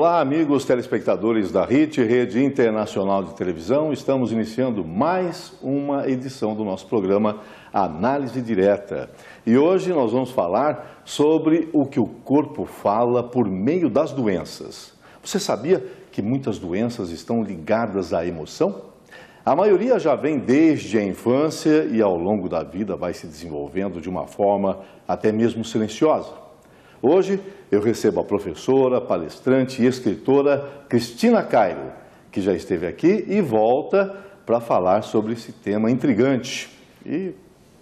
Olá, amigos telespectadores da RIT, Rede Internacional de Televisão. Estamos iniciando mais uma edição do nosso programa Análise Direta. E hoje nós vamos falar sobre o que o corpo fala por meio das doenças. Você sabia que muitas doenças estão ligadas à emoção? A maioria já vem desde a infância e ao longo da vida vai se desenvolvendo de uma forma até mesmo silenciosa. Hoje eu recebo a professora, palestrante e escritora Cristina Cairo, que já esteve aqui e volta para falar sobre esse tema intrigante e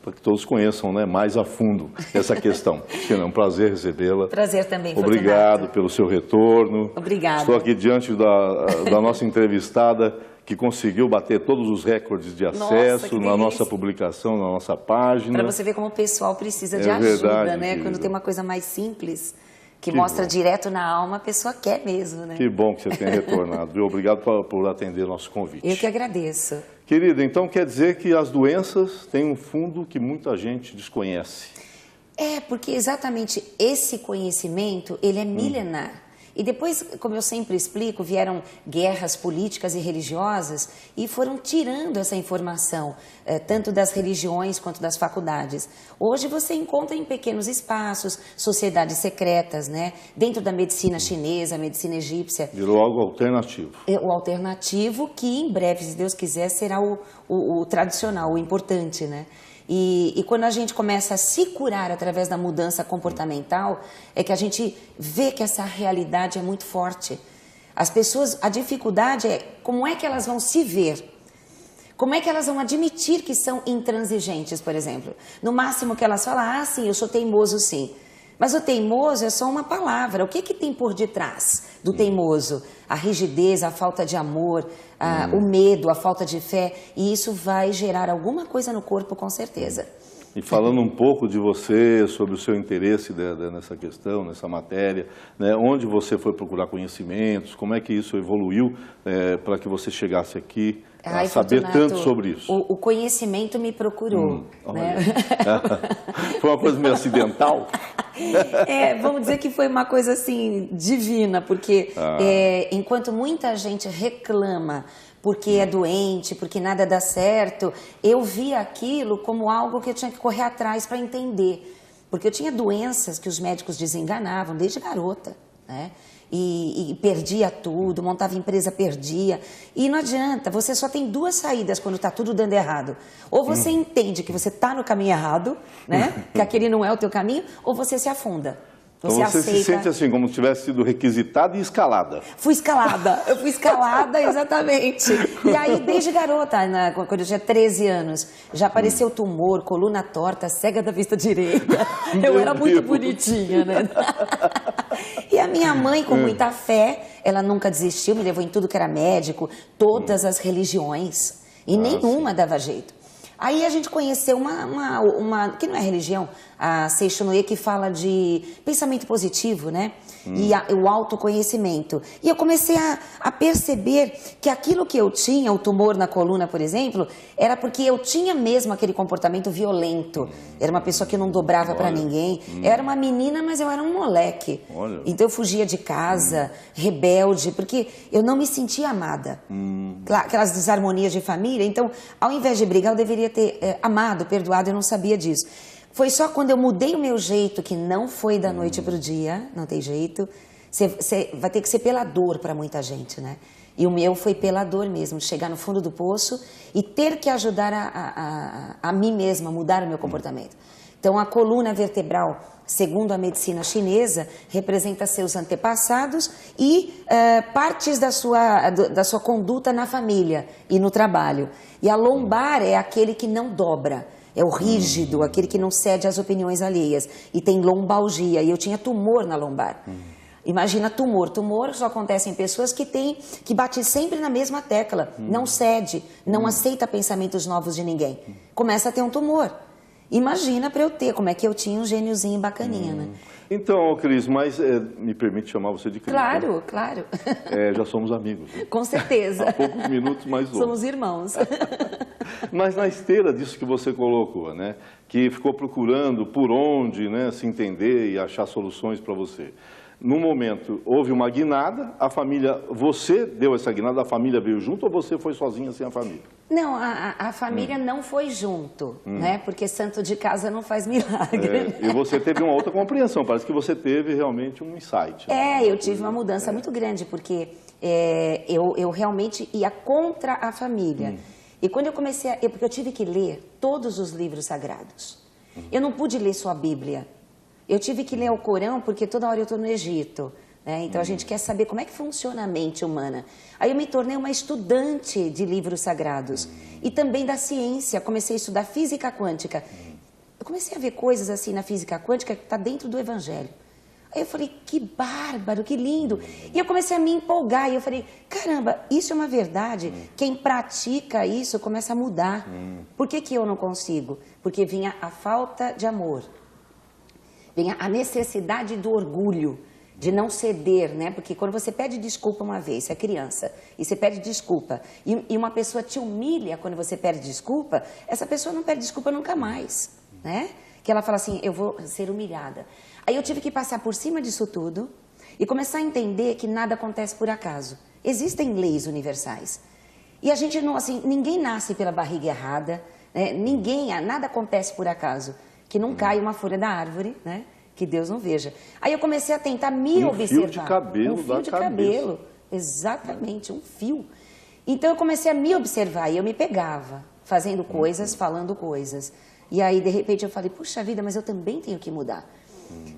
para que todos conheçam, né, mais a fundo essa questão. Cristina, é um prazer recebê-la. Prazer também, Obrigado pelo seu retorno. Obrigada. Estou aqui diante da nossa entrevistada que conseguiu bater todos os recordes de acesso na nossa publicação, na nossa página. Para você ver como o pessoal precisa de ajuda, verdade, né? querida. Quando tem uma coisa mais simples, que mostra direto na alma, a pessoa quer mesmo, né? Que bom que você tenha retornado, viu? Obrigado por atender nosso convite. Eu que agradeço. Querida, então quer dizer que as doenças têm um fundo que muita gente desconhece. É, porque exatamente esse conhecimento, ele é milenar. E depois, como eu sempre explico, vieram guerras políticas e religiosas e foram tirando essa informação, tanto das religiões quanto das faculdades. Hoje você encontra em pequenos espaços, sociedades secretas, né? Dentro da medicina chinesa, medicina egípcia. Virou algo alternativo. O alternativo que em breve, se Deus quiser, será o tradicional, o importante, né? E quando a gente começa a se curar através da mudança comportamental, é que a gente vê que essa realidade é muito forte. As pessoas, a dificuldade é como é que elas vão se ver. Como é que elas vão admitir que são intransigentes, por exemplo? No máximo que elas falam, ah, sim, eu sou teimoso, sim. Mas o teimoso é só uma palavra. O que que tem por detrás do teimoso? A rigidez, a falta de amor, o medo, a falta de fé. E isso vai gerar alguma coisa no corpo, com certeza. E falando um pouco de você, sobre o seu interesse nessa questão, nessa matéria, né, onde você foi procurar conhecimentos, como é que isso evoluiu para que você chegasse aqui a saber tanto sobre isso? O conhecimento me procurou. Né? Foi uma coisa meio acidental? Vamos dizer que foi uma coisa assim divina, porque enquanto muita gente reclama porque é doente, porque nada dá certo, eu via aquilo como algo que eu tinha que correr atrás para entender. Porque eu tinha doenças que os médicos desenganavam desde garota, né? E perdia tudo, montava empresa, perdia. E não adianta, você só tem duas saídas quando está tudo dando errado. Ou você entende que você está no caminho errado, né? Que aquele não é o teu caminho, ou você se afunda. Então você aceita... se sente assim, como se tivesse sido requisitada e escalada. Fui escalada, eu fui escalada, exatamente. E aí, desde garota, quando eu tinha 13 anos, já apareceu tumor, coluna torta, cega da vista direita. Eu era muito bonitinha, né? E a minha mãe, com muita fé, ela nunca desistiu, me levou em tudo que era médico, todas as religiões, e nenhuma dava jeito. Aí a gente conheceu uma que não é religião, a Seixonoye, que fala de pensamento positivo, né? E o autoconhecimento. E eu comecei a perceber que aquilo que eu tinha, o tumor na coluna, por exemplo, era porque eu tinha mesmo aquele comportamento violento. Era uma pessoa que não dobrava para ninguém. Eu era uma menina, mas eu era um moleque. Olha. Então eu fugia de casa, rebelde, porque eu não me sentia amada. Aquelas desarmonias de família. Então, ao invés de brigar, eu deveria ter amado, perdoado, eu não sabia disso. Foi só quando eu mudei o meu jeito, que não foi da noite para o dia, não tem jeito. Você vai ter que ser pela dor para muita gente, né? E o meu foi pela dor mesmo, de chegar no fundo do poço e ter que ajudar a mim mesma a mudar o meu comportamento. Então, a coluna vertebral, segundo a medicina chinesa, representa seus antepassados e partes da sua conduta na família e no trabalho. E a lombar é aquele que não dobra. É o rígido, aquele que não cede às opiniões alheias. E tem lombalgia. E eu tinha tumor na lombar. Imagina tumor. Tumor só acontece em pessoas que batem sempre na mesma tecla. Não cede, não aceita pensamentos novos de ninguém. Começa a ter um tumor. Imagina para eu ter, como é que eu tinha um gêniozinho bacaninha, né? Então, Cris, mas me permite chamar você de Cris? Claro, né? Claro. Já somos amigos. Né? Com certeza. Há poucos minutos mais longe. Somos irmãos. Mas na esteira disso que você colocou, né? Que ficou procurando por onde, né, se entender e achar soluções para você. no momento, houve uma guinada, a família, você deu essa guinada, a família veio junto ou você foi sozinha sem a família? Não, a família não foi junto, né? Porque santo de casa não faz milagre. E você teve uma outra compreensão, parece que você teve realmente um insight. Eu tive uma mudança muito grande, porque eu realmente ia contra a família. E quando eu comecei, porque eu tive que ler todos os livros sagrados. Eu não pude ler só a Bíblia. Eu tive que ler o Corão, porque toda hora eu estou no Egito. Né? Então a gente quer saber como é que funciona a mente humana. Aí eu me tornei uma estudante de livros sagrados. E também da ciência. Comecei a estudar física quântica. Eu comecei a ver coisas assim na física quântica que está dentro do Evangelho. Aí eu falei, que bárbaro, que lindo. E eu comecei a me empolgar. E eu falei, caramba, isso é uma verdade. Quem pratica isso começa a mudar. Por que eu não consigo? Porque vinha a falta de amor. Vinha a necessidade do orgulho, de não ceder, né? Porque quando você pede desculpa uma vez, você é criança, e você pede desculpa, e uma pessoa te humilha quando você pede desculpa, essa pessoa não pede desculpa nunca mais, né? Que ela fala assim, eu vou ser humilhada. Aí eu tive que passar por cima disso tudo e começar a entender que nada acontece por acaso. Existem leis universais. E a gente não, assim, ninguém nasce pela barriga errada, né? Nada acontece por acaso. Que não cai uma folha da árvore, né? Que Deus não veja. Aí eu comecei a tentar me observar. Um fio de cabelo da cabeça. Um fio de cabelo, exatamente, um fio. Então eu comecei a me observar e eu me pegava, fazendo coisas, falando coisas. E aí, de repente, eu falei, puxa vida, mas eu também tenho que mudar.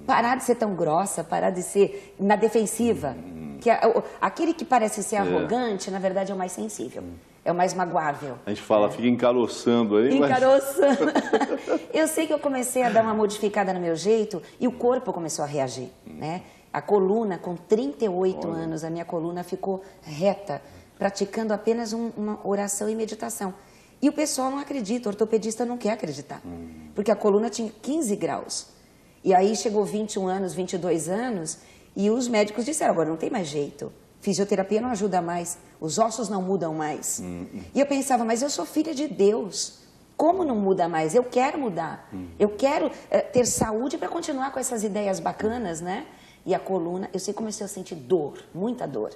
Parar de ser tão grossa, parar de ser na defensiva. Que aquele que parece ser arrogante, na verdade, é o mais sensível. É o mais magoável. A gente fala, fica encaroçando aí. Encaroçando. Eu sei que eu comecei a dar uma modificada no meu jeito e o corpo começou a reagir, né? A coluna, com 38 anos, a minha coluna ficou reta, praticando apenas uma oração e meditação. E o pessoal não acredita, o ortopedista não quer acreditar, porque a coluna tinha 15 graus. E aí chegou 21 anos, 22 anos, e os médicos disseram, agora não tem mais jeito. Fisioterapia não ajuda mais, os ossos não mudam mais. E eu pensava, mas eu sou filha de Deus, como não muda mais? Eu quero mudar, eu quero ter saúde para continuar com essas ideias bacanas, né? E a coluna, eu comecei a sentir dor, muita dor.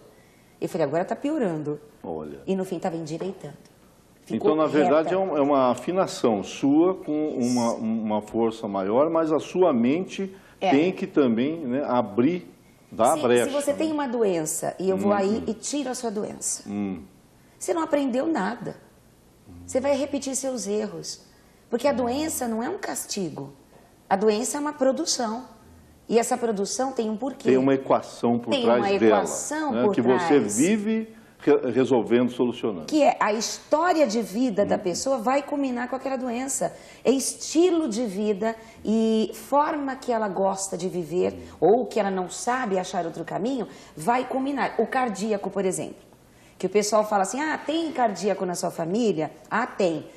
Eu falei, agora está piorando. Olha. E no fim estava endireitando. Então, na verdade, é uma afinação sua com uma força maior, mas a sua mente tem que também, né, abrir, dar a brecha. Se você tem uma doença e eu vou aí e tiro a sua doença, você não aprendeu nada. Você vai repetir seus erros. Porque a doença não é um castigo. A doença é uma produção. E essa produção tem um porquê. Tem uma equação por trás dela. Tem uma equação por trás. Que você vive resolvendo, solucionando. Que é a história de vida da pessoa vai culminar com aquela doença. É estilo de vida e forma que ela gosta de viver ou que ela não sabe achar outro caminho, vai culminar. O cardíaco, por exemplo. Que o pessoal fala assim, tem cardíaco na sua família? Tem.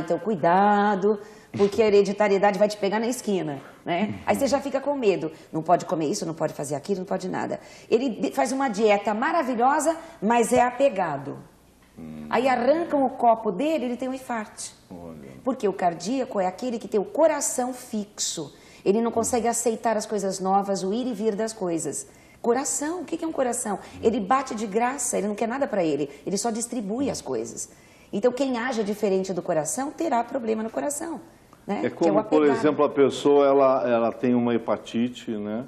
Então cuidado, porque a hereditariedade vai te pegar na esquina, né? Aí você já fica com medo. Não pode comer isso, não pode fazer aquilo, não pode nada. Ele faz uma dieta maravilhosa, mas é apegado. Aí arrancam o copo dele, ele tem um infarto. Porque o cardíaco é aquele que tem o coração fixo. Ele não consegue aceitar as coisas novas, o ir e vir das coisas. Coração, o que é um coração? Ele bate de graça, ele não quer nada para ele só distribui as coisas. Então, quem age diferente do coração terá problema no coração. Né? É como, por exemplo, a pessoa ela tem uma hepatite, né?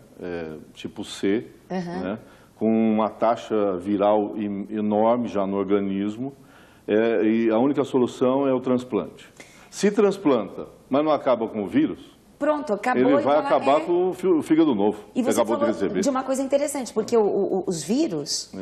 Tipo C, né? Com uma taxa viral enorme já no organismo, e a única solução é o transplante. Se transplanta, mas não acaba com o vírus, pronto, acabou. Ele vai acabar com o fígado novo. E você acabou de receber. De uma coisa interessante, porque os vírus,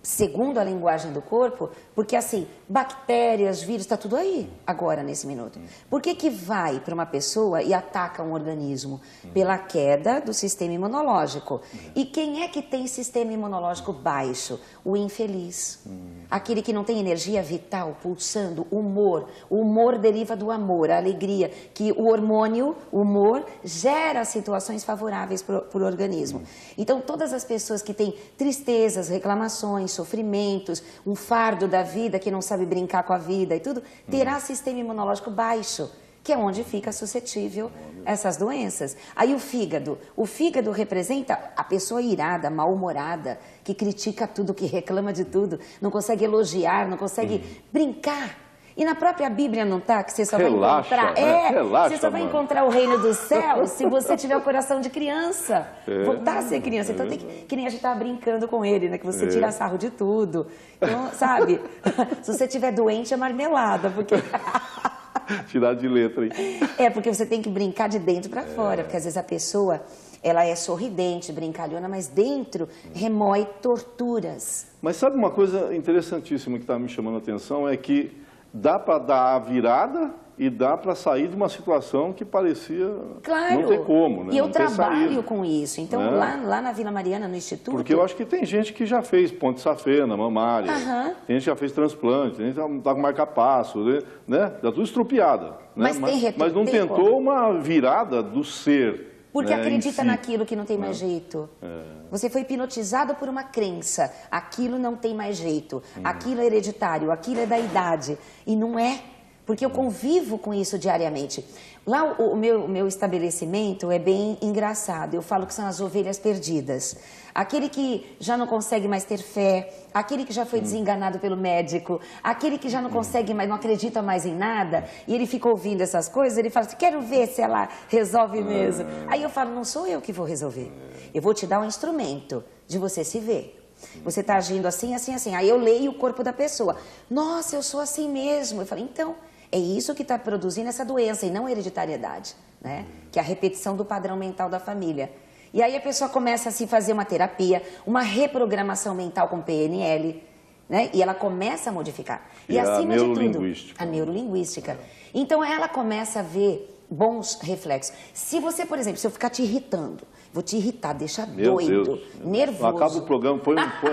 segundo a linguagem do corpo, porque assim, bactérias, vírus, está tudo aí agora, nesse minuto. Por que vai para uma pessoa e ataca um organismo? Pela queda do sistema imunológico. E quem é que tem sistema imunológico baixo? O infeliz. Aquele que não tem energia vital, pulsando, humor. O humor deriva do amor, a alegria, que o hormônio, o humor, gera situações favoráveis para o organismo. Então, todas as pessoas que têm tristezas, reclamações, sofrimentos, um fardo da vida, que não sabe brincar com a vida e tudo, terá sistema imunológico baixo, que é onde fica suscetível a essas doenças. Aí o fígado representa a pessoa irada, mal-humorada, que critica tudo, que reclama de tudo, não consegue elogiar, não consegue brincar. E na própria Bíblia não está que você só vai encontrar... você só vai encontrar o reino dos céus se você tiver o coração de criança. Voltar a ser criança. Então tem que nem a gente estava brincando com ele, né? Que você tira sarro de tudo. Então, sabe? Se você estiver doente, é marmelada, porque... Tirar de letra, hein? Porque você tem que brincar de dentro para fora, porque às vezes a pessoa, ela é sorridente, brincalhona, mas dentro remói torturas. Mas sabe uma coisa interessantíssima que está me chamando a atenção, é que dá para dar a virada e dá para sair de uma situação que parecia não ter como, né? E eu trabalho com isso. Então, lá na Vila Mariana, no Instituto... Porque eu acho que tem gente que já fez ponte safena, mamária, tem gente que já fez transplante, tem gente que está com marca-passo, né? Está tudo estrupiada. Né? Mas não tentou uma virada do ser. Porque acredita naquilo que não tem mais jeito. Você foi hipnotizado por uma crença. Aquilo não tem mais jeito. Aquilo é hereditário, aquilo é da idade. E não é. Porque eu convivo com isso diariamente. Lá o meu estabelecimento é bem engraçado. Eu falo que são as ovelhas perdidas. Aquele que já não consegue mais ter fé, aquele que já foi desenganado pelo médico, aquele que já não consegue mais, não acredita mais em nada, e ele fica ouvindo essas coisas, ele fala assim, quero ver se ela resolve mesmo. Aí eu falo, não sou eu que vou resolver. Eu vou te dar um instrumento de você se ver. Você está agindo assim, assim, assim. Aí eu leio o corpo da pessoa. Nossa, eu sou assim mesmo. Eu falo, então... é isso que está produzindo essa doença e não a hereditariedade, né? Que é a repetição do padrão mental da família. E aí a pessoa começa a se fazer uma terapia, uma reprogramação mental com PNL, né? E ela começa a modificar. E acima de tudo, a neurolinguística. Então ela começa a ver bons reflexos. Se você, por exemplo, se eu ficar te irritando, vou te irritar, deixar doido, nervoso. Acaba o programa,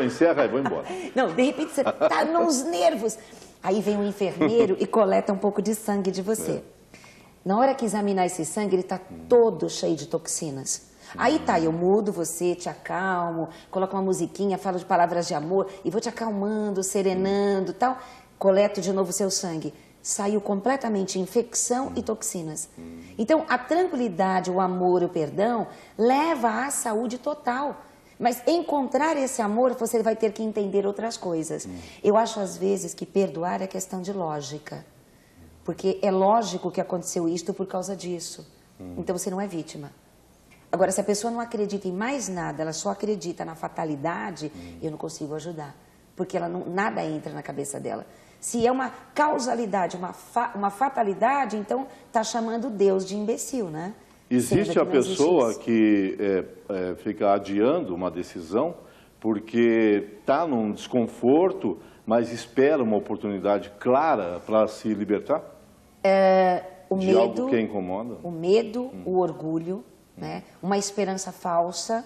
encerra e vou embora. Não, de repente você está nos nervos. Aí vem um enfermeiro e coleta um pouco de sangue de você. Na hora que examinar esse sangue, ele está todo cheio de toxinas. Aí tá, eu mudo você, te acalmo, coloco uma musiquinha, falo de palavras de amor e vou te acalmando, serenando e tal. Coleto de novo o seu sangue. Saiu completamente infecção e toxinas. Então, a tranquilidade, o amor, o perdão, leva à saúde total. Mas encontrar esse amor, você vai ter que entender outras coisas. Eu acho, às vezes, que perdoar é questão de lógica. Porque é lógico que aconteceu isto por causa disso. Então, você não é vítima. Agora, se a pessoa não acredita em mais nada, ela só acredita na fatalidade, eu não consigo ajudar. Porque nada entra na cabeça dela. Se é uma causalidade, uma fatalidade, então está chamando Deus de imbecil, né? Existe a pessoa que fica adiando uma decisão porque está num desconforto, mas espera uma oportunidade clara para se libertar? De algo que a incomoda? O medo, o orgulho, né? Uma esperança falsa.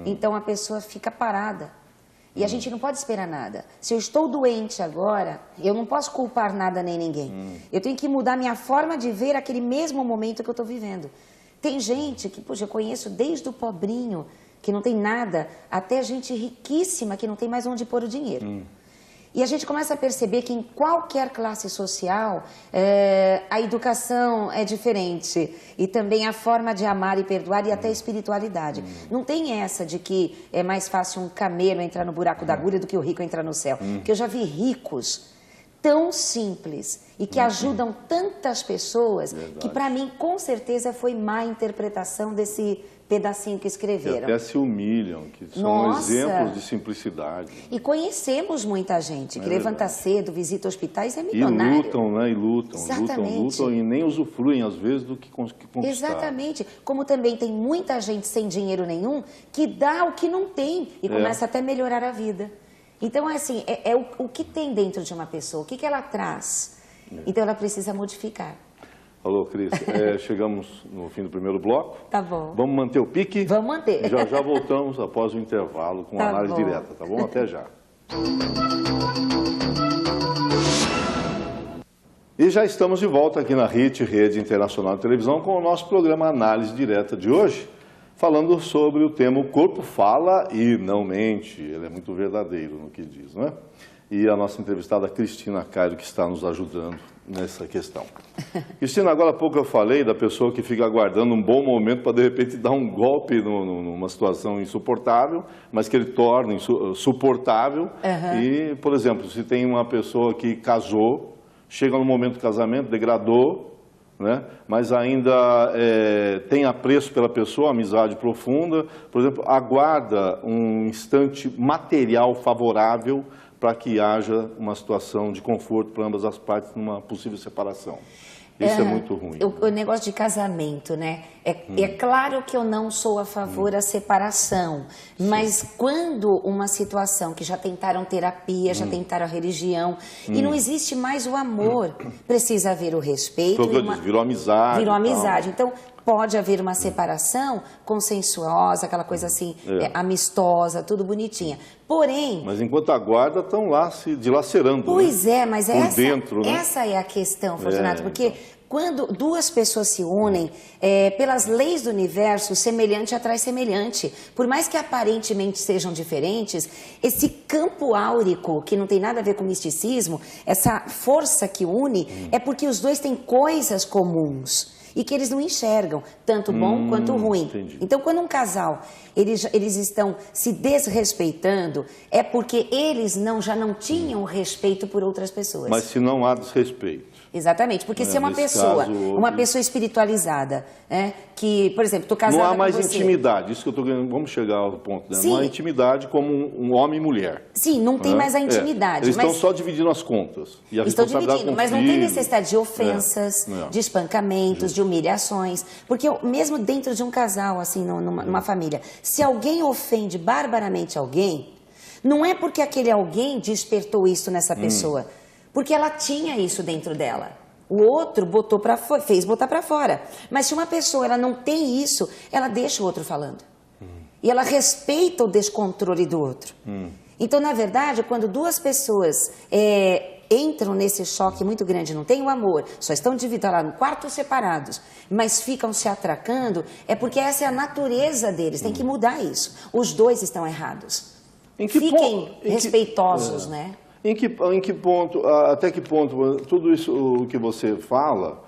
Então a pessoa fica parada. E a gente não pode esperar nada. Se eu estou doente agora, eu não posso culpar nada nem ninguém. Eu tenho que mudar minha forma de ver aquele mesmo momento que eu estou vivendo. Tem gente que, poxa, eu conheço desde o pobrinho, que não tem nada, até gente riquíssima que não tem mais onde pôr o dinheiro. E a gente começa a perceber que em qualquer classe social, a educação é diferente. E também a forma de amar e perdoar e até a espiritualidade. Não tem essa de que é mais fácil um camelo entrar no buraco da agulha do que o rico entrar no céu. Porque eu já vi ricos tão simples e que ajudam tantas pessoas. Verdade. Que para mim, com certeza, foi má interpretação desse pedacinho que escreveram. E até se humilham, que são exemplos de simplicidade. E conhecemos muita gente que levanta cedo, visita hospitais, é milionário. E lutam, né? E lutam, lutam e nem usufruem, às vezes, do que conquistaram. Exatamente. Como também tem muita gente sem dinheiro nenhum que dá o que não tem e começa até a melhorar a vida. Então, assim, o que tem dentro de uma pessoa, o que ela traz. Então, ela precisa modificar. Alô, Cris, chegamos no fim do primeiro bloco. Tá bom. Vamos manter o pique? Vamos manter. Já voltamos após o intervalo com a análise direta, tá bom? Até já. E já estamos de volta aqui na RIT, Rede Internacional de Televisão, com o nosso programa Análise Direta de hoje, falando sobre o tema O Corpo Fala e Não Mente. Ele é muito verdadeiro no que diz, não é? E a nossa entrevistada Cristina Cairo, que está nos ajudando nessa questão. Cristina, agora há pouco eu falei da pessoa que fica aguardando um bom momento para, de repente, dar um golpe numa situação insuportável, mas que ele torna suportável. E, por exemplo, se tem uma pessoa que casou, chega no momento do casamento, degradou, né? Mas ainda tem apreço pela pessoa, amizade profunda, por exemplo, aguarda um instante material favorável para que haja uma situação de conforto para ambas as partes numa possível separação. Isso é muito ruim. O negócio de casamento, né? É claro que eu não sou a favor da separação, mas quando uma situação que já tentaram terapia, já tentaram a religião, e não existe mais o amor, precisa haver o respeito. Virou amizade. Virou amizade. Então, pode haver uma separação consensuosa, aquela coisa assim, amistosa, tudo bonitinha. Porém... Mas enquanto aguarda, estão lá se dilacerando. Pois né? Mas essa é a questão, Fortunato, porque quando duas pessoas se unem, pelas leis do universo, semelhante atrai semelhante. Por mais que aparentemente sejam diferentes, esse campo áurico, que não tem nada a ver com misticismo, essa força que une, é porque os dois têm coisas comuns. E que eles não enxergam, tanto bom quanto ruim. Entendi. Então, quando um casal, eles estão se desrespeitando, é porque eles já não tinham respeito por outras pessoas. Mas se não há desrespeito. Exatamente, porque se é uma pessoa, uma pessoa espiritualizada, que, por exemplo, estou casada com você... Não há mais intimidade, isso que eu estou querendo, vamos chegar ao ponto, né? Não há intimidade como um homem e mulher. Sim, não tem mais a intimidade. Eles estão só dividindo as contas. E a estão dividindo, mas não tem necessidade de ofensas, Não. de espancamentos, de humilhações. Porque mesmo dentro de um casal, assim, numa família, se alguém ofende barbaramente alguém, não é porque aquele alguém despertou isso nessa pessoa, porque ela tinha isso dentro dela. O outro fez botar para fora. Mas se uma pessoa ela não tem isso, ela deixa o outro falando. E ela respeita o descontrole do outro. Então, na verdade, quando duas pessoas entram nesse choque muito grande, não tem o amor, só estão divididos lá no quarto separados, mas ficam se atracando, é porque essa é a natureza deles. Tem que mudar isso. Os dois estão errados. Fiquem respeitosos, né? Em que ponto, até que ponto, tudo isso o que você fala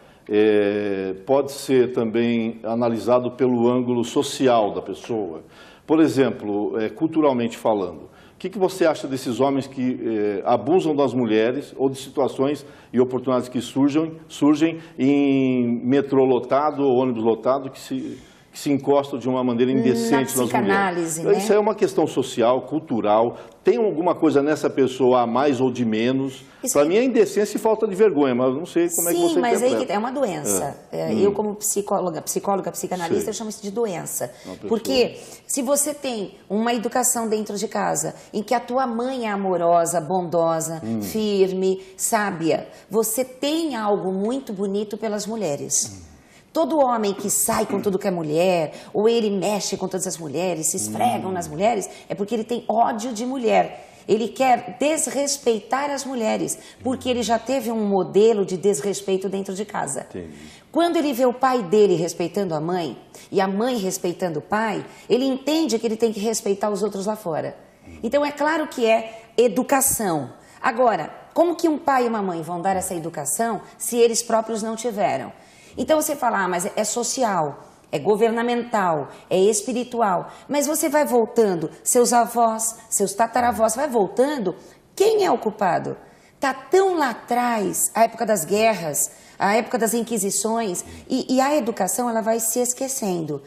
pode ser também analisado pelo ângulo social da pessoa? Por exemplo, culturalmente falando, o que você acha desses homens que abusam das mulheres ou de situações e oportunidades que surgem em metrô lotado ou ônibus lotado que se encostam de uma maneira indecente nas mulheres? Né? Isso é uma questão social, cultural. Tem alguma coisa nessa pessoa a mais ou de menos? Para mim é indecência e falta de vergonha, mas eu não sei como é que você interpreta. Sim, mas aí é uma doença. Eu como psicóloga, psicanalista, eu chamo isso de doença. Porque se você tem uma educação dentro de casa, em que a tua mãe é amorosa, bondosa, firme, sábia, você tem algo muito bonito pelas mulheres. Todo homem que sai com tudo que é mulher, ou ele mexe com todas as mulheres, se esfregam nas mulheres, é porque ele tem ódio de mulher. Ele quer desrespeitar as mulheres, porque ele já teve um modelo de desrespeito dentro de casa. Entendi. Quando ele vê o pai dele respeitando a mãe, e a mãe respeitando o pai, ele entende que ele tem que respeitar os outros lá fora. Então é claro que é educação. Agora, como que um pai e uma mãe vão dar essa educação se eles próprios não tiveram? Então você fala, mas é social, é governamental, é espiritual. Mas você vai voltando, seus avós, seus tataravós, vai voltando, quem é o culpado? Está tão lá atrás, a época das guerras, a época das inquisições, e a educação ela vai se esquecendo.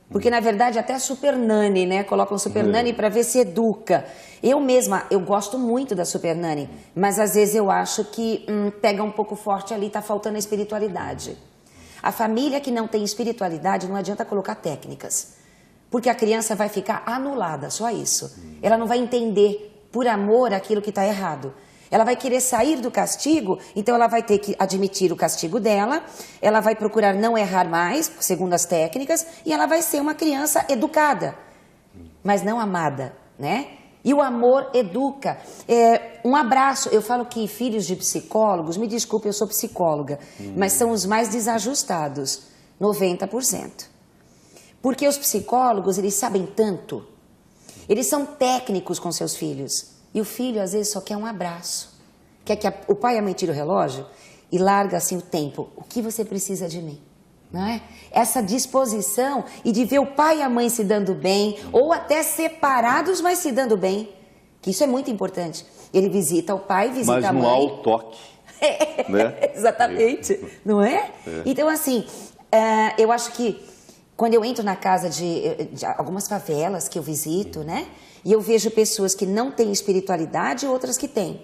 Porque, na verdade, até a Super Nani, né? Colocam Super Nani para ver se educa. Eu mesma, eu gosto muito da Super Nani, mas às vezes eu acho que pega um pouco forte ali, está faltando a espiritualidade. A família que não tem espiritualidade, não adianta colocar técnicas, porque a criança vai ficar anulada, só isso. Ela não vai entender, por amor, aquilo que está errado. Ela vai querer sair do castigo, então ela vai ter que admitir o castigo dela, ela vai procurar não errar mais, segundo as técnicas, e ela vai ser uma criança educada, mas não amada, né? E o amor educa. Um abraço. Eu falo que filhos de psicólogos, me desculpe, eu sou psicóloga, mas são os mais desajustados, 90%. Porque os psicólogos, eles sabem tanto, eles são técnicos com seus filhos, e o filho às vezes só quer um abraço. Quer que o pai e a mãe tirem o relógio e larga assim o tempo. O que você precisa de mim? Não é? Essa disposição e de ver o pai e a mãe se dando bem, ou até separados, mas se dando bem, que isso é muito importante. Ele visita o pai, visita a mãe. Mas não há o toque. Né? Exatamente, não é? Então, assim, eu acho que quando eu entro na casa de algumas favelas que eu visito, né? E eu vejo pessoas que não têm espiritualidade e outras que têm.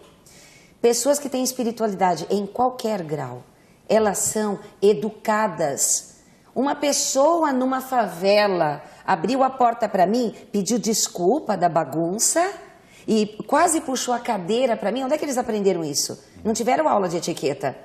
Pessoas que têm espiritualidade em qualquer grau, elas são educadas. Uma pessoa numa favela abriu a porta para mim, pediu desculpa da bagunça e quase puxou a cadeira para mim. Onde é que eles aprenderam isso? Não tiveram aula de etiqueta.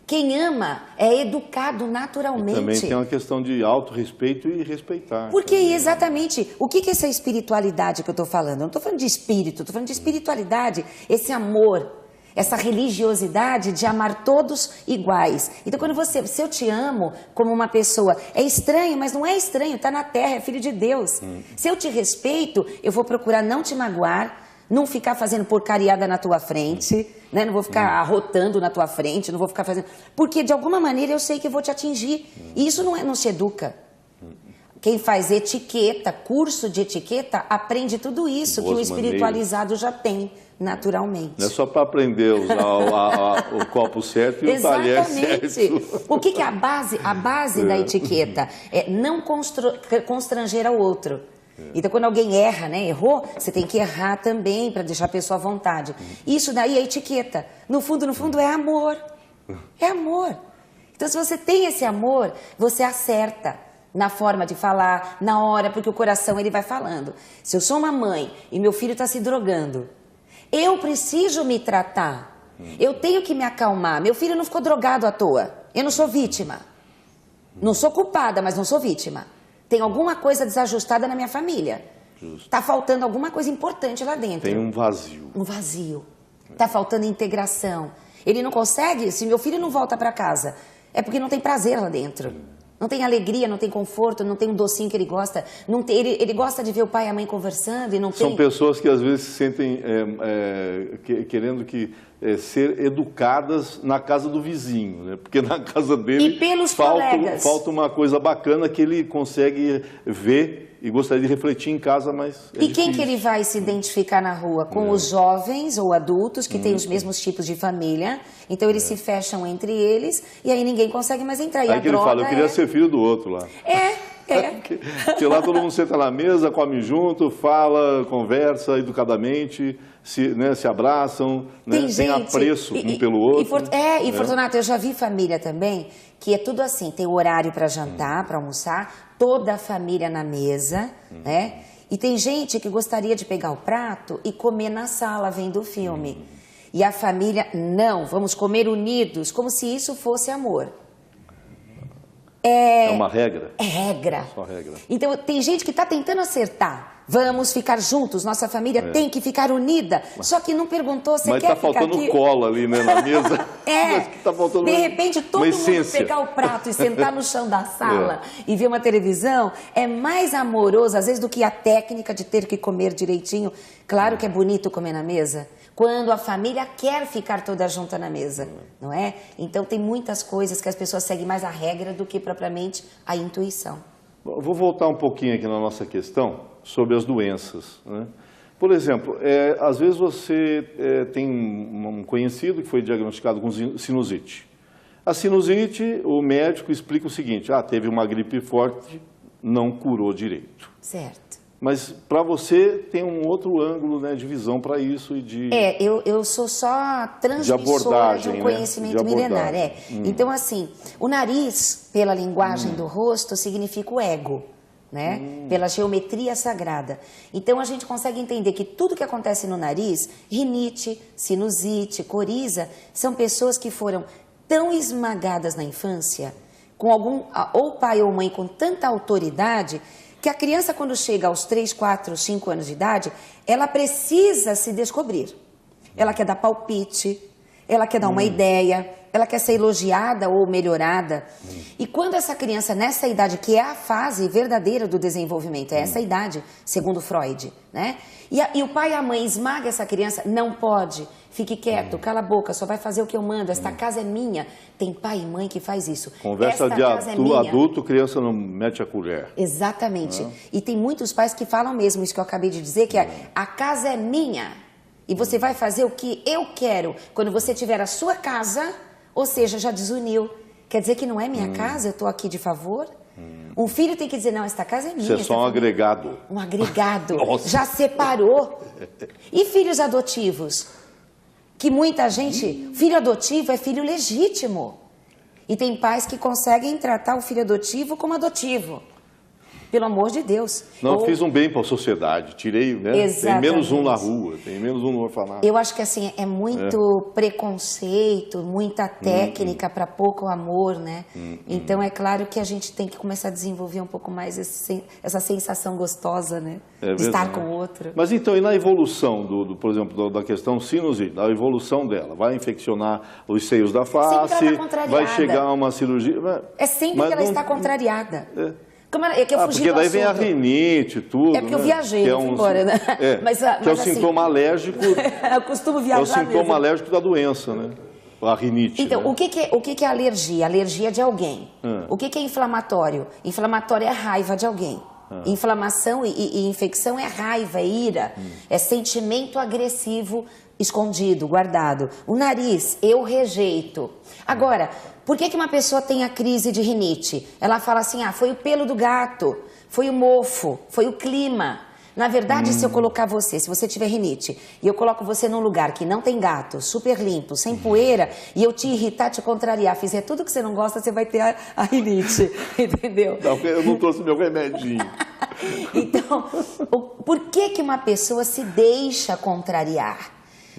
Quem ama é educado naturalmente. E também tem uma questão de autorrespeito e respeitar. Porque também, exatamente, o que é essa espiritualidade que eu estou falando? Eu não estou falando de espírito, estou falando de espiritualidade, esse amor, essa religiosidade de amar todos iguais. Então, se eu te amo como uma pessoa, é estranho, mas não é estranho, está na terra, é filho de Deus. Se eu te respeito, eu vou procurar não te magoar, não ficar fazendo porcariada na tua frente, né? Não vou ficar arrotando na tua frente, não vou ficar fazendo... Porque, de alguma maneira, eu sei que eu vou te atingir. E isso não se educa. Quem faz etiqueta, curso de etiqueta, aprende tudo isso que o espiritualizado já tem, naturalmente. Não é só para aprender a usar o copo certo e o talher certo. O que é a base? A base da etiqueta é não constranger ao outro. Então, quando alguém erra, né, errou, você tem que errar também para deixar a pessoa à vontade. Isso daí é etiqueta. No fundo, é amor. É amor. Então, se você tem esse amor, você acerta na forma de falar, na hora, porque o coração ele vai falando. Se eu sou uma mãe e meu filho está se drogando, eu preciso me tratar. Eu tenho que me acalmar. Meu filho não ficou drogado à toa. Eu não sou vítima. Não sou culpada, mas não sou vítima. Tem alguma coisa desajustada na minha família. Está faltando alguma coisa importante lá dentro. Tem um vazio. Um vazio. Está faltando integração. Ele não consegue, se meu filho não volta para casa, é porque não tem prazer lá dentro. Não tem alegria, não tem conforto, não tem um docinho que ele gosta. Não tem, ele gosta de ver o pai e a mãe conversando e não tem... São pessoas que às vezes se sentem querendo ser educadas na casa do vizinho, né? Porque na casa dele e pelos colegas. Falta uma coisa bacana que ele consegue ver e gostaria de refletir em casa, mas E quem que ele vai se identificar na rua? Com os jovens ou adultos que têm os mesmos tipos de família. Então eles se fecham entre eles e aí ninguém consegue mais entrar. E aí que ele fala, eu queria ser filho do outro lá. Porque lá todo mundo senta na mesa, come junto, fala, conversa educadamente, se abraçam, tem apreço um pelo outro. Fortunato, eu já vi família também que é tudo assim, tem o horário para jantar, para almoçar, toda a família na mesa, né? E tem gente que gostaria de pegar o prato e comer na sala vendo o filme. E a família, não, vamos comer unidos, como se isso fosse amor. É uma regra? É regra. Só regra. Então, tem gente que está tentando acertar. Vamos ficar juntos, nossa família tem que ficar unida. Só que não perguntou se quer ficar aqui. Mas está faltando cola ali, né, na mesa. Tá faltando de repente, todo mundo pegar o prato e sentar no chão da sala e ver uma televisão é mais amoroso, às vezes, do que a técnica de ter que comer direitinho. Claro que é bonito comer na mesa, quando a família quer ficar toda junta na mesa, não é? Então, tem muitas coisas que as pessoas seguem mais a regra do que propriamente a intuição. Vou voltar um pouquinho aqui na nossa questão sobre as doenças, né? Por exemplo, às vezes você tem um conhecido que foi diagnosticado com sinusite. A sinusite, o médico explica o seguinte, teve uma gripe forte, não curou direito. Certo. Mas para você tem um outro ângulo, né, de visão para isso e de... eu sou só transmissora de um conhecimento milenar. Então, assim, o nariz, pela linguagem do rosto, significa o ego, né? Pela geometria sagrada. Então, a gente consegue entender que tudo que acontece no nariz, rinite, sinusite, coriza, são pessoas que foram tão esmagadas na infância, com ou pai ou mãe com tanta autoridade, que a criança, quando chega aos 3, 4, 5 anos de idade, ela precisa se descobrir. Ela quer dar palpite, ela quer dar uma ideia, ela quer ser elogiada ou melhorada. E quando essa criança, nessa idade, que é a fase verdadeira do desenvolvimento, é essa idade, segundo Freud, né? E o pai e a mãe esmagam essa criança, não pode, Fique quieto, cala a boca, só vai fazer o que eu mando. Esta casa é minha. Tem pai e mãe que faz isso. Conversa Esta de casa é minha. adulto, criança não mete a colher. Exatamente. E tem muitos pais que falam mesmo isso que eu acabei de dizer, que é a casa é minha e você vai fazer o que eu quero. Quando você tiver a sua casa, ou seja, já desuniu. Quer dizer que não é minha casa, eu estou aqui de favor? Um filho tem que dizer, não, esta casa é minha. Isso é só um agregado. Um agregado. Nossa. Já separou. E filhos adotivos? Que muita gente... Filho adotivo é filho legítimo. E tem pais que conseguem tratar o filho adotivo como adotivo. Pelo amor de Deus. Não, fiz um bem para a sociedade, tirei, né? Exatamente. Tem menos um na rua, tem menos um no orfanato. Eu acho que assim, é muito preconceito, muita técnica para pouco amor, né? Então é claro que a gente tem que começar a desenvolver um pouco mais essa sensação gostosa, né? De estar com o outro. Mas então, e na evolução, por exemplo, da questão sinusite, da evolução dela? Vai infeccionar os seios da face, sempre ela tá contrariada. vai chegar a uma cirurgia... É sempre que ela está contrariada. É que eu fugi porque do daí vem a assunto. rinite, tudo. É porque eu viajei, não fui embora, né? Mas que é o assim, sintoma alérgico. eu costumo viajar É o sintoma mesmo. alérgico da doença, né? A rinite. Então, né? o que é alergia? Alergia de alguém. O que é inflamatório? Inflamatório é a raiva de alguém. Inflamação e infecção é raiva, é ira, é sentimento agressivo escondido, guardado. O nariz, eu rejeito. Agora, por que uma pessoa tem a crise de rinite? Ela fala assim, foi o pelo do gato, foi o mofo, foi o clima. Na verdade, se eu colocar você, se você tiver rinite, e eu coloco você num lugar que não tem gato, super limpo, sem poeira, e eu te irritar, te contrariar, fizer tudo que você não gosta, você vai ter a rinite, entendeu? Não, eu não trouxe meu remedinho. Então, por que uma pessoa se deixa contrariar?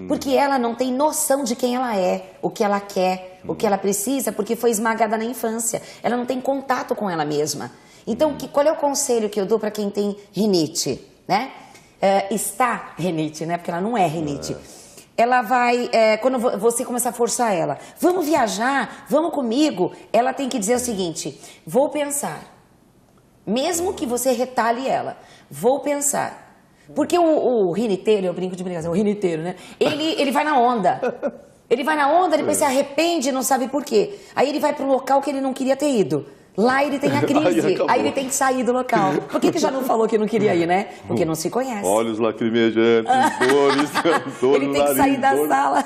Porque ela não tem noção de quem ela é, o que ela quer, o que ela precisa, porque foi esmagada na infância. Ela não tem contato com ela mesma. Então, qual é o conselho que eu dou para quem tem rinite? Né? Está rinite, né? Porque ela não é rinite. Ela vai, quando você começar a forçar ela, vamos viajar, vamos comigo, ela tem que dizer o seguinte, vou pensar. Mesmo que você retalhe ela, vou pensar. Porque o riniteiro, eu brinco de brincadeira, o riniteiro, né? Ele vai na onda. Ele vai na onda, depois se arrepende e não sabe por quê. Aí ele vai para um local que ele não queria ter ido. Lá ele tem a crise, aí ele tem que sair do local. Por que já não falou que não queria ir, né? Porque não se conhece. Olhos lacrimejantes, dores ele no tem que sair da sala.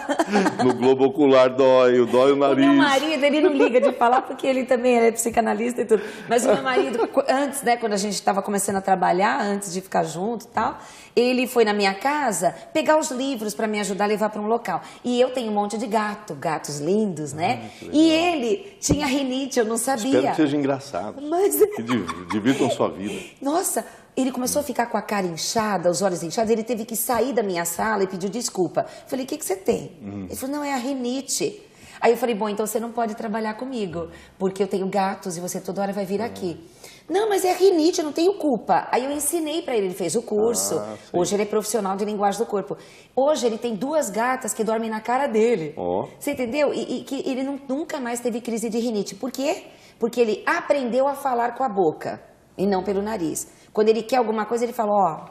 No globo ocular dói o nariz. O meu marido, ele não liga de falar porque ele também é psicanalista e tudo. Mas o meu marido, antes, né, quando a gente estava começando a trabalhar, antes de ficar junto e tal, ele foi na minha casa pegar os livros para me ajudar a levar para um local. E eu tenho um monte de gatos lindos, né? E ele tinha rinite, eu não sabia. Espero que seja engraçado. Mas... Que divirtam sua vida. Nossa, ele começou a ficar com a cara inchada, os olhos inchados, ele teve que sair da minha sala e pediu desculpa. Eu falei, o que você tem? Ele falou, não, é a rinite. Aí eu falei, bom, então você não pode trabalhar comigo, porque eu tenho gatos e você toda hora vai vir aqui. Não, mas é rinite, eu não tenho culpa. Aí eu ensinei pra ele fez o curso. Hoje ele é profissional de linguagem do corpo. Hoje ele tem 2 gatas que dormem na cara dele. Você entendeu? E que ele nunca mais teve crise de rinite. Por quê? Porque ele aprendeu a falar com a boca e não pelo nariz. Quando ele quer alguma coisa, ele fala,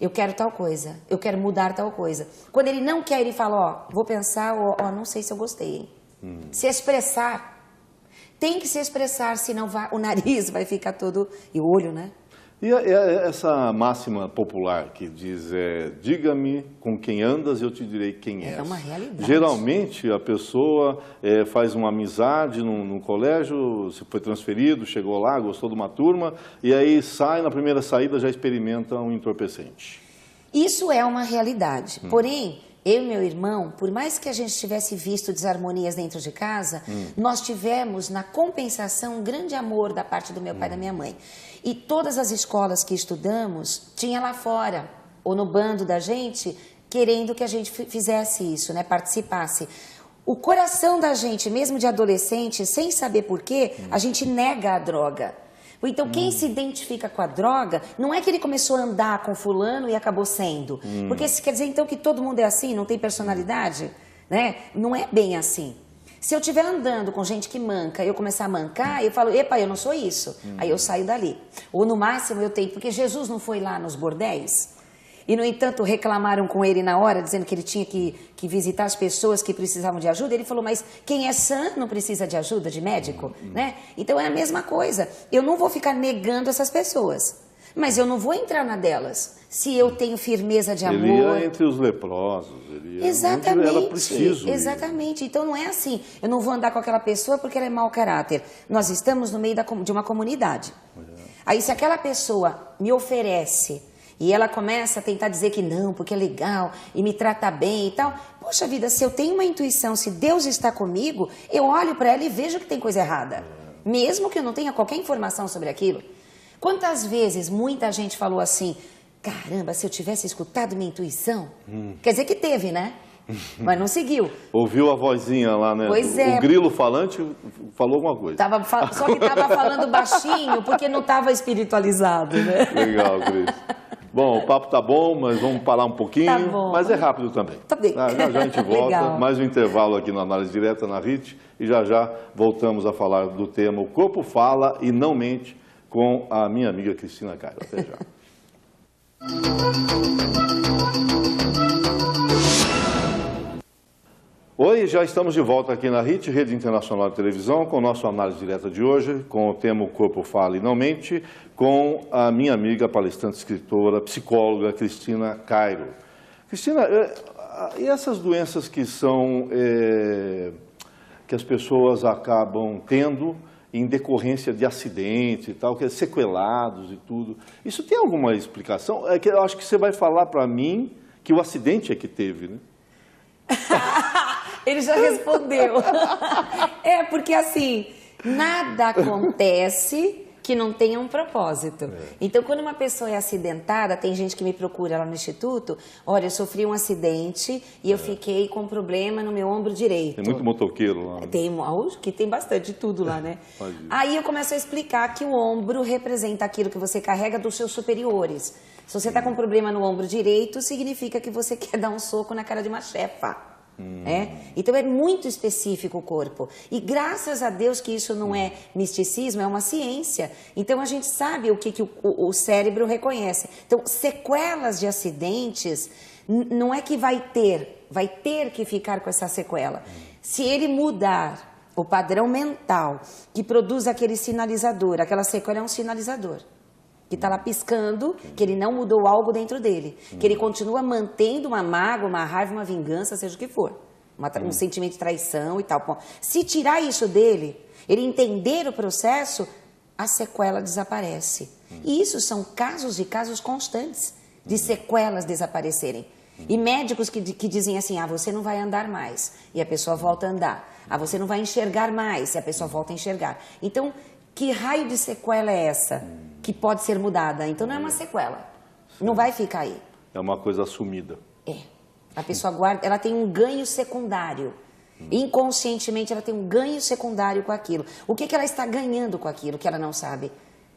eu quero tal coisa, eu quero mudar tal coisa. Quando ele não quer, ele fala, vou pensar, não sei se eu gostei. Se expressar. Tem que se expressar, senão o nariz vai ficar todo... E o olho, né? E essa máxima popular que diz, diga-me com quem andas e eu te direi quem és. É uma realidade. Geralmente a pessoa faz uma amizade no colégio, se foi transferido, chegou lá, gostou de uma turma, e aí sai, na primeira saída já experimenta um entorpecente. Isso é uma realidade. Porém, eu e meu irmão, por mais que a gente tivesse visto desarmonias dentro de casa, nós tivemos, na compensação, um grande amor da parte do meu pai e da minha mãe. E todas as escolas que estudamos, tinha lá fora, ou no bando da gente, querendo que a gente fizesse isso, né, participasse. O coração da gente, mesmo de adolescente, sem saber por quê, a gente nega a droga. Então, quem se identifica com a droga, não é que ele começou a andar com fulano e acabou sendo. Porque isso quer dizer, então, que todo mundo é assim, não tem personalidade? Né? Não é bem assim. Se eu estiver andando com gente que manca e eu começar a mancar, eu falo, epa, eu não sou isso. Aí eu saio dali. Ou, no máximo, eu tenho... Porque Jesus não foi lá nos bordéis? E, no entanto, reclamaram com ele na hora, dizendo que ele tinha que visitar as pessoas que precisavam de ajuda. Ele falou, mas quem é sã não precisa de ajuda, de médico, né? Então, é a mesma coisa. Eu não vou ficar negando essas pessoas, mas eu não vou entrar na delas. Se eu tenho firmeza de amor... Ele ia entre os leprosos, ele ia exatamente, onde era preciso. Exatamente. Então não é assim, eu não vou andar com aquela pessoa porque ela é mau caráter. Nós estamos no meio de uma comunidade. Aí se aquela pessoa me oferece e ela começa a tentar dizer que não, porque é legal e me trata bem e tal... Poxa vida, se eu tenho uma intuição, se Deus está comigo, eu olho para ela e vejo que tem coisa errada. Mesmo que eu não tenha qualquer informação sobre aquilo. Quantas vezes muita gente falou assim... Caramba, se eu tivesse escutado minha intuição... Quer dizer que teve, né? Mas não seguiu. Ouviu a vozinha lá, né? Pois é. O grilo falante falou alguma coisa. Só que estava falando baixinho, porque não estava espiritualizado, né? Legal, Cris. Bom, o papo tá bom, mas vamos parar um pouquinho. Tá bom. Mas é rápido também. Tá bem. Já a gente volta. Legal. Mais um intervalo aqui na Análise Direta na RIT. E já voltamos a falar do tema O Corpo Fala e Não Mente com a minha amiga Cristina Cairo. Até já. Oi, já estamos de volta aqui na RIT, Rede Internacional de Televisão, com o nosso Análise Direta de hoje, com o tema O Corpo Fala e Não Mente, com a minha amiga, palestrante, escritora, psicóloga, Cristina Cairo. Cristina, e essas doenças que são, que as pessoas acabam tendo em decorrência de acidente e tal, que é sequelados e tudo. Isso tem alguma explicação? É que eu acho que você vai falar para mim que o acidente é que teve, né? Ele já respondeu. É, porque assim, nada acontece que não tenha um propósito. Então, quando uma pessoa é acidentada, tem gente que me procura lá no Instituto, olha, eu sofri um acidente e eu fiquei com um problema no meu ombro direito. Tem muito motoqueiro lá. Que tem bastante de tudo lá, né? Aí eu começo a explicar que o ombro representa aquilo que você carrega dos seus superiores. Se você está com um problema no ombro direito, significa que você quer dar um soco na cara de uma chefa. Então é muito específico o corpo. E graças a Deus que isso não é misticismo, é uma ciência. Então a gente sabe o que o cérebro reconhece. Então, sequelas de acidentes, não é que vai ter que ficar com essa sequela. Se ele mudar o padrão mental que produz aquele sinalizador, aquela sequela é um sinalizador que está lá piscando, que ele não mudou algo dentro dele, que ele continua mantendo uma mágoa, uma raiva, uma vingança, seja o que for, um sentimento de traição e tal. Bom, se tirar isso dele, ele entender o processo, a sequela desaparece. E isso são casos constantes de sequelas desaparecerem. E médicos que dizem assim, você não vai andar mais, e a pessoa volta a andar. Você não vai enxergar mais, e a pessoa volta a enxergar. Então, que raio de sequela é essa que pode ser mudada? Então não é uma sequela, não vai ficar aí. É uma coisa assumida. A pessoa guarda, ela tem um ganho secundário. Inconscientemente ela tem um ganho secundário com aquilo. O que ela está ganhando com aquilo que ela não sabe?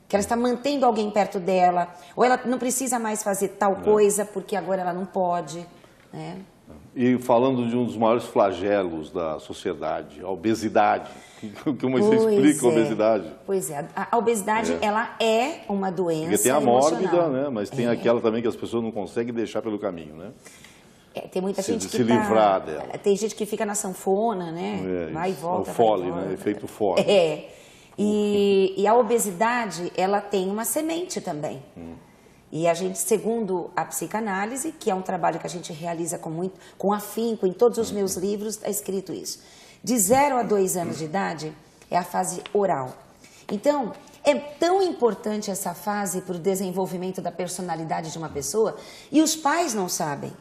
Que ela está mantendo alguém perto dela, ou ela não precisa mais fazer tal coisa porque agora ela não pode, né? E falando de um dos maiores flagelos da sociedade, a obesidade. Como você explica a obesidade? Pois é, a obesidade ela é uma doença. Porque tem a mórbida, né? Mas tem aquela também que as pessoas não conseguem deixar pelo caminho, né? Tem muita gente que se livrar dela. Tem gente que fica na sanfona, né? Vai e volta. O fole, né? Efeito fole. E a obesidade, ela tem uma semente também. E a gente, segundo a psicanálise, que é um trabalho que a gente realiza com afinco, em todos os meus livros está escrito isso. De 0 a 2 anos de idade é a fase oral. Então, é tão importante essa fase para o desenvolvimento da personalidade de uma pessoa e os pais não sabem,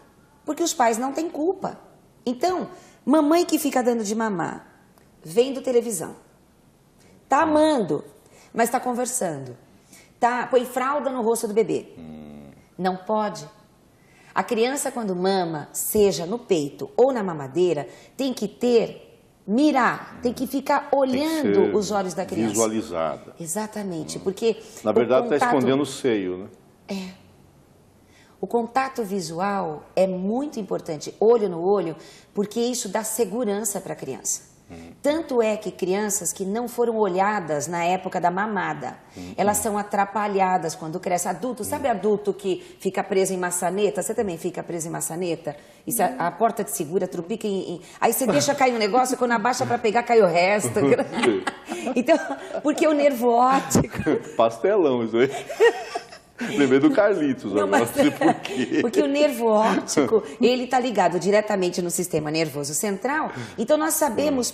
porque os pais não têm culpa. Então, mamãe que fica dando de mamar, vendo televisão, tá amando, mas está conversando. Põe fralda no rosto do bebê. Não pode. A criança, quando mama, seja no peito ou na mamadeira, tem que mirar, tem que ficar olhando os olhos da criança. Visualizada. Exatamente, porque... Na verdade, está escondendo o seio, né? O contato visual é muito importante, olho no olho, porque isso dá segurança para a criança. Tanto é que crianças que não foram olhadas na época da mamada, elas são atrapalhadas quando cresce. Adulto, sabe adulto que fica preso em maçaneta? Você também fica preso em maçaneta? E a porta te segura, trupica aí você deixa cair um negócio, quando abaixa para pegar, cai o resto. Então, porque o nervo óptico... Pastelão isso aí. Lembrei do Carlitos agora, não sei por quê. Porque o nervo óptico, ele está ligado diretamente no sistema nervoso central. Então, nós sabemos,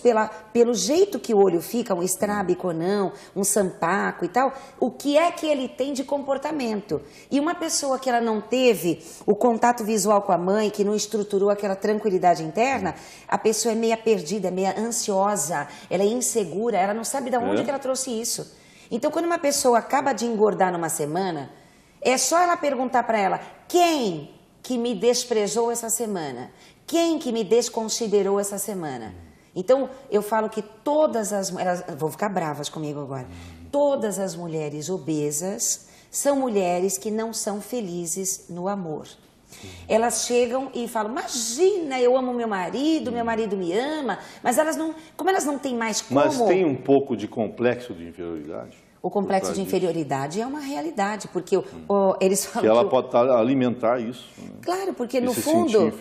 pelo jeito que o olho fica, um estrábico ou não, um sampaco e tal, o que é que ele tem de comportamento. E uma pessoa que ela não teve o contato visual com a mãe, que não estruturou aquela tranquilidade interna, a pessoa é meia perdida, meia ansiosa, ela é insegura, ela não sabe de onde que ela trouxe isso. Então, quando uma pessoa acaba de engordar numa semana... É só ela perguntar para ela, quem que me desprezou essa semana? Quem que me desconsiderou essa semana? Então, eu falo que todas as... Elas vão ficar bravas comigo agora. Todas as mulheres obesas são mulheres que não são felizes no amor. Elas chegam e falam, imagina, eu amo meu marido me ama, mas elas não... Como elas não têm mais como... Mas tem um pouco de complexo de inferioridade? O complexo de inferioridade é uma realidade, porque eles falam que ela pode alimentar isso. Né? Claro, porque no fundo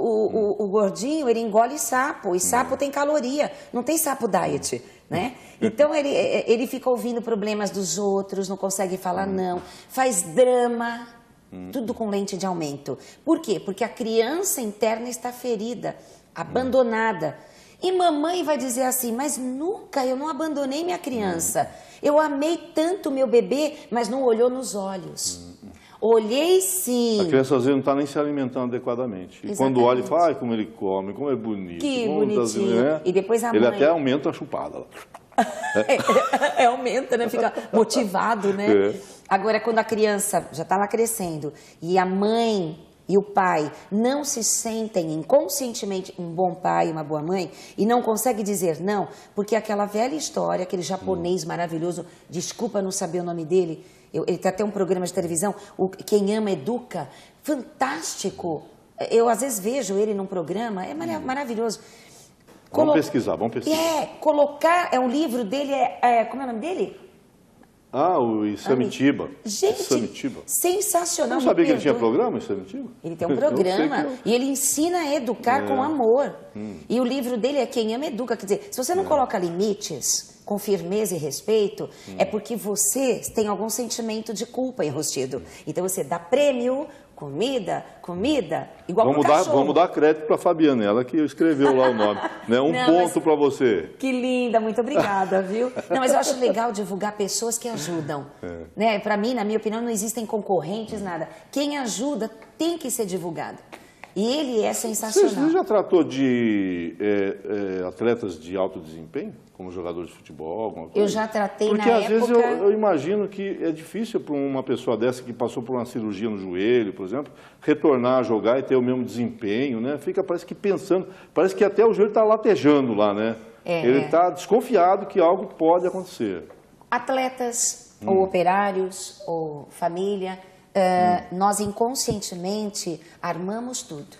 o gordinho, ele engole sapo, e sapo tem caloria, não tem sapo diet, né? Então ele fica ouvindo problemas dos outros, não consegue falar não, faz drama, tudo com lente de aumento. Por quê? Porque a criança interna está ferida, abandonada. E mamãe vai dizer assim, mas nunca, eu não abandonei minha criança. Eu amei tanto meu bebê, mas não olhou nos olhos. Olhei sim. A criança às vezes não está nem se alimentando adequadamente. E quando olha e fala, ai, como ele come, como é bonito. Que bonitinho. Né? E depois a mãe... Ele até aumenta a chupada. Aumenta, né? Fica motivado, né? Agora, quando a criança já está lá crescendo e a mãe... e o pai não se sentem inconscientemente um bom pai, uma boa mãe, e não consegue dizer não, porque aquela velha história, aquele japonês maravilhoso, desculpa não saber o nome dele, ele tem até um programa de televisão, Quem Ama Educa, fantástico. Eu às vezes vejo ele num programa, é maravilhoso. Vamos pesquisar. Colocar, um livro dele, como é o nome dele? Ah, o Isamitiba. Gente, Isamitiba. Sensacional. Não sabia que ele tinha programa, Isamitiba? Ele tem um programa e ele ensina a educar com amor. E o livro dele é Quem Ama Educa. Quer dizer, se você não coloca limites com firmeza e respeito, é porque você tem algum sentimento de culpa enrustido. Então você dá prêmio, comida, igual pro cachorro. Vamos dar crédito para a Fabiana, ela que escreveu lá o nome. Né? Ponto para você. Que linda, muito obrigada, viu? Não, mas eu acho legal divulgar pessoas que ajudam. Né? Para mim, na minha opinião, não existem concorrentes, nada. Quem ajuda tem que ser divulgado. E ele é sensacional. Você já tratou de atletas de alto desempenho? Como jogador de futebol, alguma coisa? Eu já tratei Porque, na época... Porque às vezes eu imagino que é difícil para uma pessoa dessa que passou por uma cirurgia no joelho, por exemplo, retornar a jogar e ter o mesmo desempenho, né? Fica, parece que pensando, parece que até o joelho está latejando lá, né? Ele está desconfiado que algo pode acontecer. Atletas, ou operários, ou família, nós inconscientemente armamos tudo.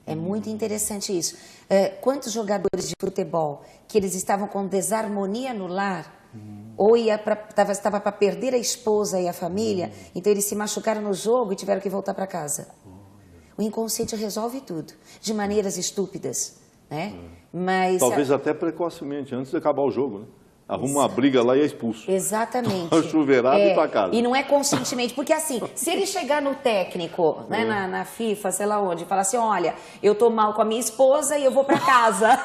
É muito interessante isso. Quantos jogadores de futebol que eles estavam com desarmonia no lar, ou estava para perder a esposa e a família, então eles se machucaram no jogo e tiveram que voltar para casa. O inconsciente resolve tudo, de maneiras estúpidas, né? Mas talvez até precocemente, antes de acabar o jogo, né? Arruma uma briga lá e é expulso. Exatamente. Toma chuveirada e para casa. E não é conscientemente, porque assim, se ele chegar no técnico, né, na FIFA, sei lá onde, e falar assim, olha, eu tô mal com a minha esposa e eu vou para casa.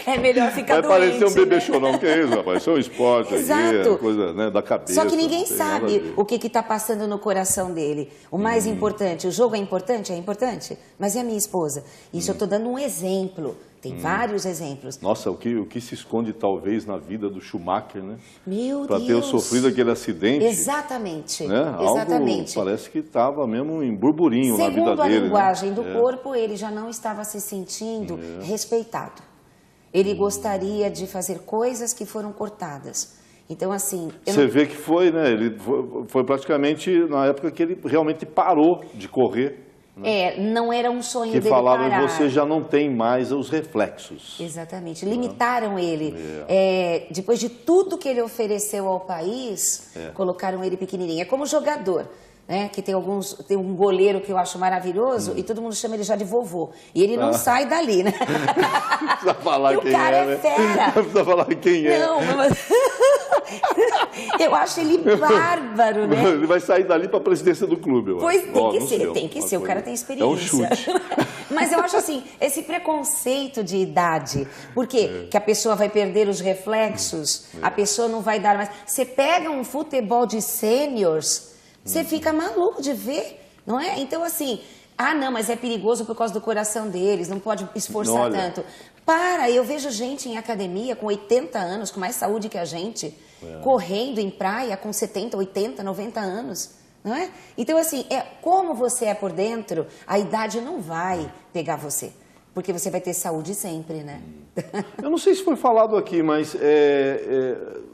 É melhor ficar doente. Vai parecer um bebê chorão, que é isso, rapaz? Isso é um esporte. Exato. Aqui, coisa, né, da cabeça. Só que ninguém sabe o que está passando no coração dele. O mais importante, o jogo é importante, mas e a minha esposa? Isso eu estou dando um exemplo. Tem vários exemplos. Nossa, o que se esconde talvez na vida do Schumacher, né? Meu Deus! Para ter sofrido aquele acidente. Exatamente. Né? Exatamente. Algo parece que estava mesmo em burburinho na vida dele. Segundo a linguagem do corpo, ele já não estava se sentindo respeitado. Ele gostaria de fazer coisas que foram cortadas. Então, assim... Você vê que foi, né? Ele foi praticamente na época que ele realmente parou de correr. né? Não era um sonho que dele falaram parar. você já não tem mais os reflexos. Exatamente, limitaram ele. Depois de tudo que ele ofereceu ao país, colocaram ele pequenininho. É como jogador, né? Que tem um goleiro que eu acho maravilhoso e todo mundo chama ele já de vovô. E ele não sai dali, né? Não precisa falar e quem o cara é, né? fera. Não precisa falar quem é. Não, mas... eu acho ele bárbaro, né? Ele vai sair dali para a presidência do clube, eu Pois acho. tem que ser, tem que ser. O cara tem experiência. É um chute. Mas eu acho assim, esse preconceito de idade, porque que a pessoa vai perder os reflexos, a pessoa não vai dar mais. Você pega um futebol de sêniors, você fica maluco de ver, não é? Então assim, não, mas é perigoso por causa do coração deles, não pode esforçar tanto. Eu vejo gente em academia com 80 anos, com mais saúde que a gente, correndo em praia com 70, 80, 90 anos. Não é? Então, assim, como você é por dentro, a idade não vai pegar você. Porque você vai ter saúde sempre, né? Eu não sei se foi falado aqui, mas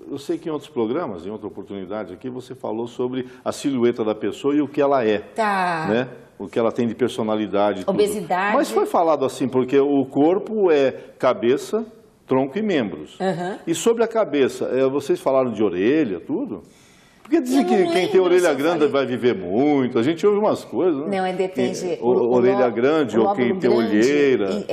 eu sei que em outros programas, em outra oportunidade aqui, você falou sobre a silhueta da pessoa e o que ela é. Tá. Né? O que ela tem de personalidade. Obesidade. Tudo. Mas foi falado assim, porque o corpo é cabeça, tronco e membros. E sobre a cabeça, vocês falaram de orelha, tudo? Porque dizem que quem tem orelha grande vai viver muito. A gente ouve umas coisas, né? Não, depende. Orelha grande ou quem tem olheira.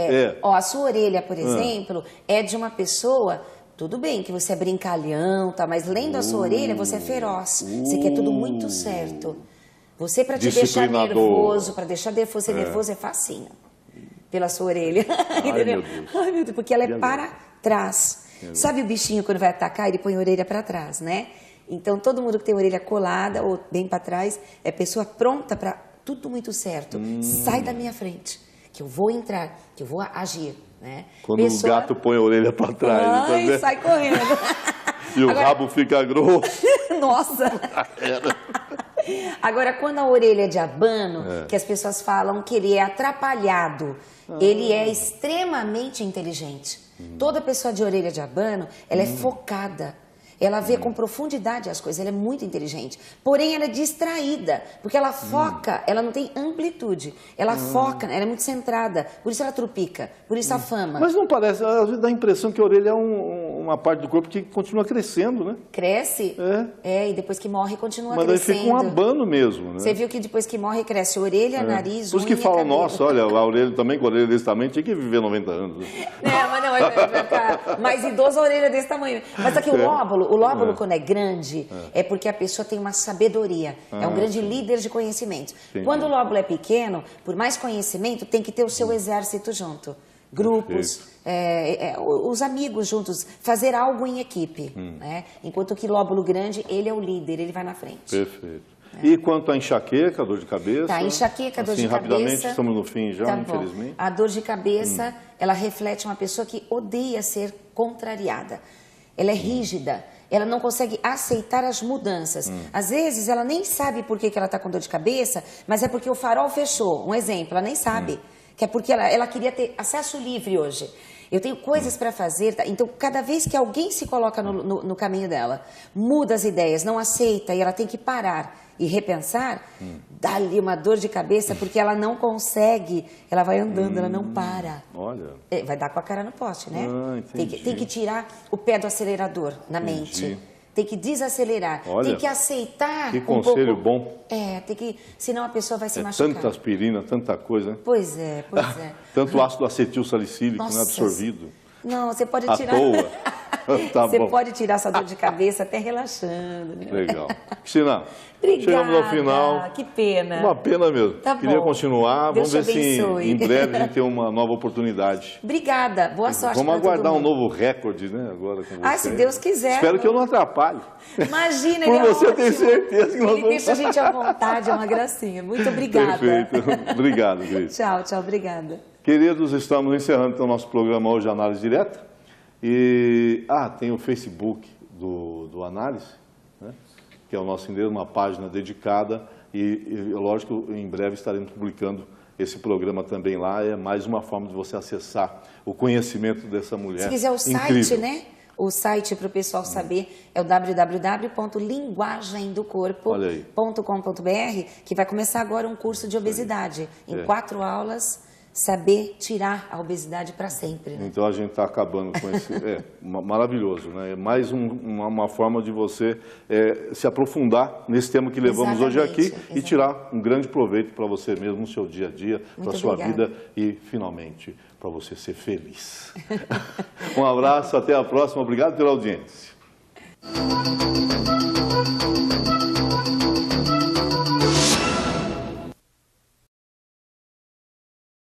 A sua orelha, por exemplo, é de uma pessoa... Tudo bem que você é brincalhão, tá? Mas lendo a sua orelha, você é feroz. Você quer tudo muito certo. Você, para te deixar nervoso, para deixar você nervoso, é facinho. Pela sua orelha. Entendeu? Ai, meu Deus, porque ela é para trás. Sabe o bichinho quando vai atacar, ele põe a orelha para trás, né? Então, todo mundo que tem a orelha colada ou bem para trás é pessoa pronta para tudo muito certo. Sai da minha frente, que eu vou entrar, que eu vou agir. Né? Quando o gato põe a orelha para trás. Sai correndo. E o rabo fica grosso. Nossa! Agora, quando a orelha é de abano, que as pessoas falam que ele é atrapalhado, ele é extremamente inteligente. Toda pessoa de orelha de abano, ela é focada. Ela vê com profundidade as coisas, ela é muito inteligente. Porém, ela é distraída, porque ela foca, ela não tem amplitude. Ela foca, ela é muito centrada, por isso ela trupica, por isso a fama. Mas não parece, às vezes dá a impressão que a orelha é uma parte do corpo que continua crescendo, né? Cresce? E depois que morre continua crescendo. Mas aí fica um abano mesmo, né? Você viu que depois que morre cresce orelha, nariz, Por isso que falam, nossa, olha, a orelha também, com a orelha desse tamanho, tinha que viver 90 anos. Né? Mas não, vai ficar mais idoso a orelha desse tamanho. Mas aqui o lóbulo quando é grande, é porque a pessoa tem uma sabedoria, é um grande líder de conhecimento. Quando o lóbulo é pequeno, por mais conhecimento, tem que ter o seu exército junto. Grupos, os amigos juntos, fazer algo em equipe. Né? Enquanto que lóbulo grande, ele é o líder, ele vai na frente. Perfeito. E quanto à enxaqueca, dor de cabeça? Tá, enxaqueca, dor de cabeça. Rapidamente, estamos no fim já, infelizmente. A dor de cabeça, ela reflete uma pessoa que odeia ser contrariada. Ela é rígida. Ela não consegue aceitar as mudanças. Às vezes, ela nem sabe por que ela está com dor de cabeça, mas é porque o farol fechou. Um exemplo, ela nem sabe. Que é porque ela queria ter acesso livre hoje. Eu tenho coisas para fazer. Tá? Então, cada vez que alguém se coloca no caminho dela, muda as ideias, não aceita e ela tem que parar e repensar, dá-lhe uma dor de cabeça porque ela não consegue. Ela vai andando, ela não para. Olha. Vai dar com a cara no poste, né? Entendi. Tem que tirar o pé do acelerador na mente. Tem que desacelerar. Olha, tem que aceitar que conselho bom. Senão a pessoa vai se machucar. Tanta aspirina, tanta coisa, né? Pois é. Tanto ácido acetil salicílico, né, absorvido. Não, você pode tirar. À toa. Você pode tirar essa dor de cabeça até relaxando. Né? Legal. Cristina, obrigada. Chegamos ao final. Que pena. Uma pena mesmo. Queria continuar. Deus Vamos ver se em breve a gente tem uma nova oportunidade. Obrigada. Boa sorte. Vamos aguardar um novo recorde, né? Agora com você. Se Deus quiser. Espero que eu não atrapalhe. Imagina, Por você, eu tenho certeza que nós vamos... deixa a gente à vontade, é uma gracinha. Muito obrigada. Perfeito. Obrigado, Cris. Tchau, obrigada. Queridos, estamos encerrando então o nosso programa hoje, Análise Direta. E tem o Facebook do Análise, né? Que é o nosso endereço, uma página dedicada e lógico, em breve estaremos publicando esse programa também lá. É mais uma forma de você acessar o conhecimento dessa mulher. Se quiser o site, incrível. né? O site para o pessoal saber é o www.linguagemdocorpo.com.br, que vai começar agora um curso de obesidade. Em 4 aulas, saber tirar a obesidade para sempre. Né? Então a gente está acabando com esse... maravilhoso, né? É mais uma forma de você se aprofundar nesse tema que levamos hoje aqui e tirar um grande proveito para você mesmo no seu dia a dia, para a sua vida e, finalmente, para você ser feliz. Um abraço, até a próxima. Obrigado pela audiência.